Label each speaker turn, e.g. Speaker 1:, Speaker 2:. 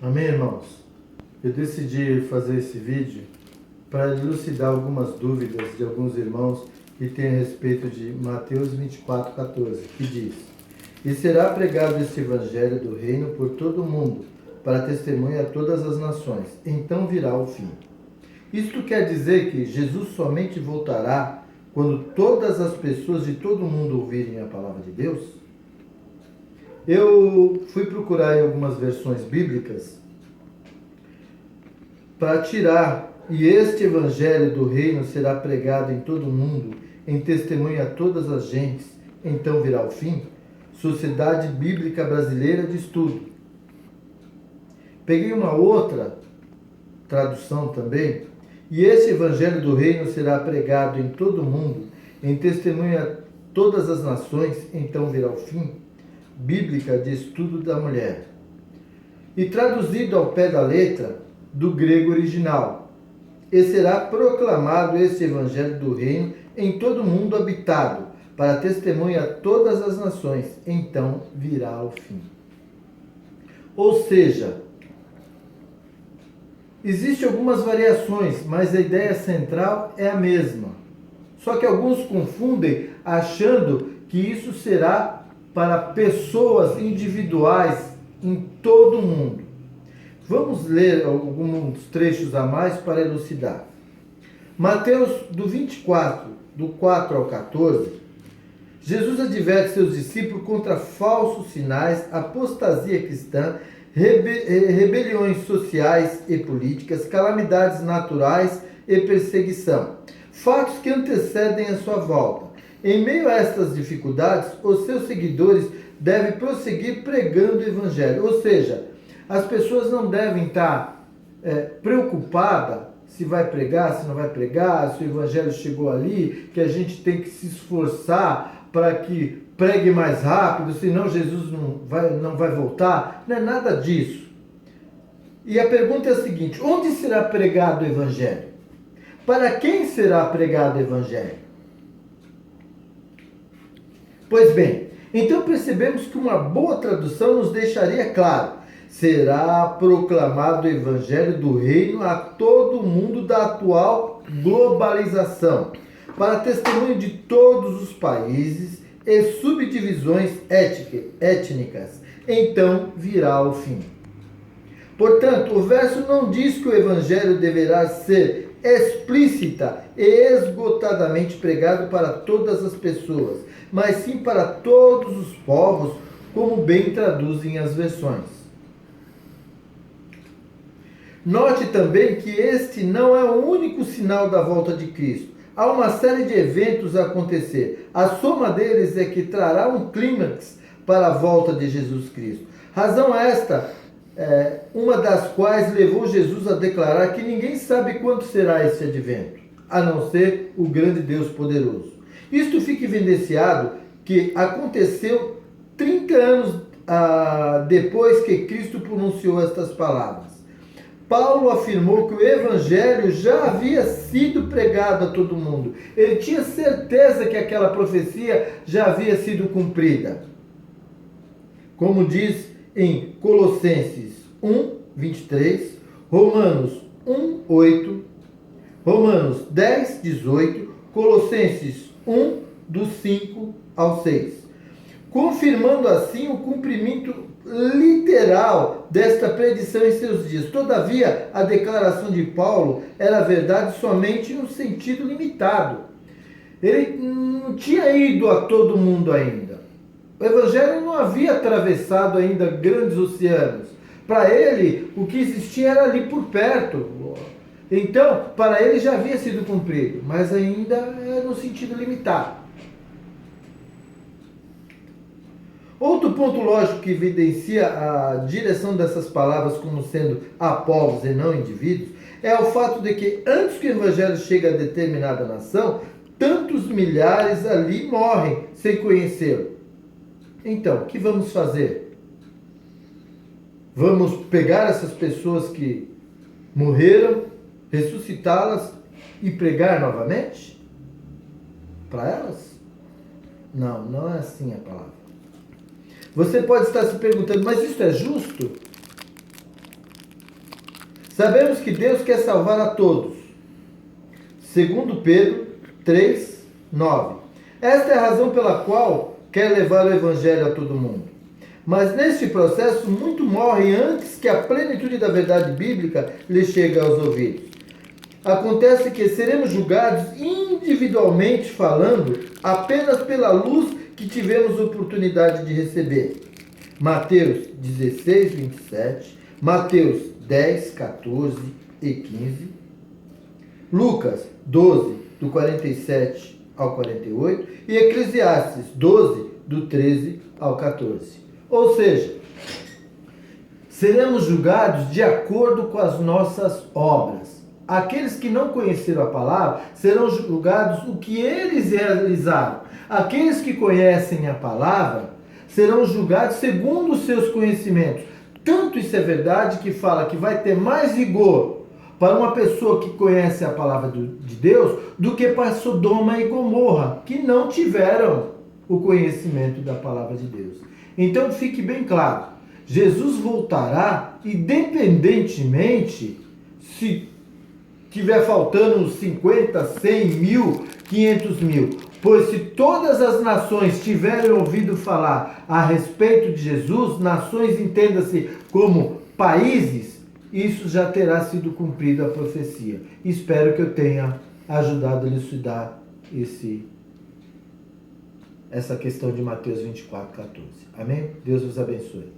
Speaker 1: Amém, irmãos? Eu decidi fazer esse vídeo para elucidar algumas dúvidas de alguns irmãos que têm a respeito de Mateus 24:14, que diz: E será pregado este evangelho do reino por todo o mundo, para testemunha a todas as nações. Então virá o fim. Isto quer dizer que Jesus somente voltará quando todas as pessoas de todo o mundo ouvirem a palavra de Deus? Eu fui procurar em algumas versões bíblicas para tirar, e este evangelho do reino será pregado em todo o mundo, em testemunho a todas as gentes, então virá o fim. Sociedade Bíblica Brasileira de Estudo. Peguei uma outra tradução também, e este evangelho do reino será pregado em todo o mundo, em testemunho a todas as nações, então virá o fim. Bíblica de Estudo da Mulher. E traduzido ao pé da letra do grego original. E será proclamado este evangelho do reino em todo o mundo habitado, para testemunha a todas as nações, então virá o fim. Ou seja, existem algumas variações, mas a ideia central é a mesma. Só que alguns confundem achando que isso será para pessoas individuais em todo o mundo. Vamos ler alguns trechos a mais para elucidar. Mateus do 24, do 4 ao 14, Jesus adverte seus discípulos contra falsos sinais, apostasia cristã, rebeliões sociais e políticas, calamidades naturais e perseguição. Fatos que antecedem a sua volta. Em meio a estas dificuldades, os seus seguidores devem prosseguir pregando o evangelho. Ou seja, as pessoas não devem estar preocupadas se vai pregar, se não vai pregar, se o evangelho chegou ali, que a gente tem que se esforçar para que pregue mais rápido, senão Jesus não vai voltar. Não é nada disso. E a pergunta é a seguinte: onde será pregado o evangelho? Para quem será pregado o evangelho? Pois bem, então percebemos que uma boa tradução nos deixaria claro: será proclamado o evangelho do reino a todo o mundo da atual globalização, para testemunho de todos os países e subdivisões étnicas. Então virá o fim. Portanto, o verso não diz que o evangelho deverá ser explícita e esgotadamente pregado para todas as pessoas, mas sim para todos os povos, como bem traduzem as versões. Note também que este não é o único sinal da volta de Cristo. Há uma série de eventos a acontecer. A soma deles é que trará um clímax para a volta de Jesus Cristo. Razão esta, uma das quais levou Jesus a declarar que ninguém sabe quando será esse advento, a não ser o grande Deus poderoso. Isto fica evidenciado que aconteceu 30 anos depois que Cristo pronunciou estas palavras. Paulo afirmou que o evangelho já havia sido pregado a todo mundo. Ele tinha certeza que aquela profecia já havia sido cumprida. Como diz em Colossenses 1, 23, Romanos 1, 8, Romanos 10, 18, Colossenses 1, do 5 ao 6. Confirmando assim o cumprimento literal desta predição em seus dias. Todavia, a declaração de Paulo era verdade somente no sentido limitado. Ele não tinha ido a todo mundo ainda. O evangelho não havia atravessado ainda grandes oceanos. Para ele, o que existia era ali por perto. Então, para ele já havia sido cumprido, mas ainda no sentido limitado. Outro ponto lógico que evidencia a direção dessas palavras como sendo a povos e não indivíduos é o fato de que antes que o evangelho chegue a determinada nação, tantos milhares ali morrem sem conhecê-lo. Então, o que vamos fazer? Vamos pegar essas pessoas que morreram, ressuscitá-las e pregar novamente para elas? Não, não é assim a palavra. Você pode estar se perguntando, mas isso é justo? Sabemos que Deus quer salvar a todos. Segundo Pedro 3, 9. Esta é a razão pela qual quer levar o evangelho a todo mundo. Mas neste processo, muito morre antes que a plenitude da verdade bíblica lhe chegue aos ouvidos. Acontece que seremos julgados individualmente falando apenas pela luz que tivemos oportunidade de receber. Mateus 16, 27, Mateus 10, 14 e 15, Lucas 12, do 47 ao 48 e Eclesiastes 12, do 13 ao 14. Ou seja, seremos julgados de acordo com as nossas obras. Aqueles que não conheceram a palavra serão julgados o que eles realizaram. Aqueles que conhecem a palavra serão julgados segundo os seus conhecimentos. Tanto isso é verdade que fala que vai ter mais rigor para uma pessoa que conhece a palavra de Deus do que para Sodoma e Gomorra, que não tiveram o conhecimento da palavra de Deus. Então fique bem claro, Jesus voltará independentemente se tiver faltando 50, 100 mil, 500 mil. Pois se todas as nações tiverem ouvido falar a respeito de Jesus, nações entenda-se como países, isso já terá sido cumprida a profecia. Espero que eu tenha ajudado a elucidar essa questão de Mateus 24, 14. Amém? Deus os abençoe.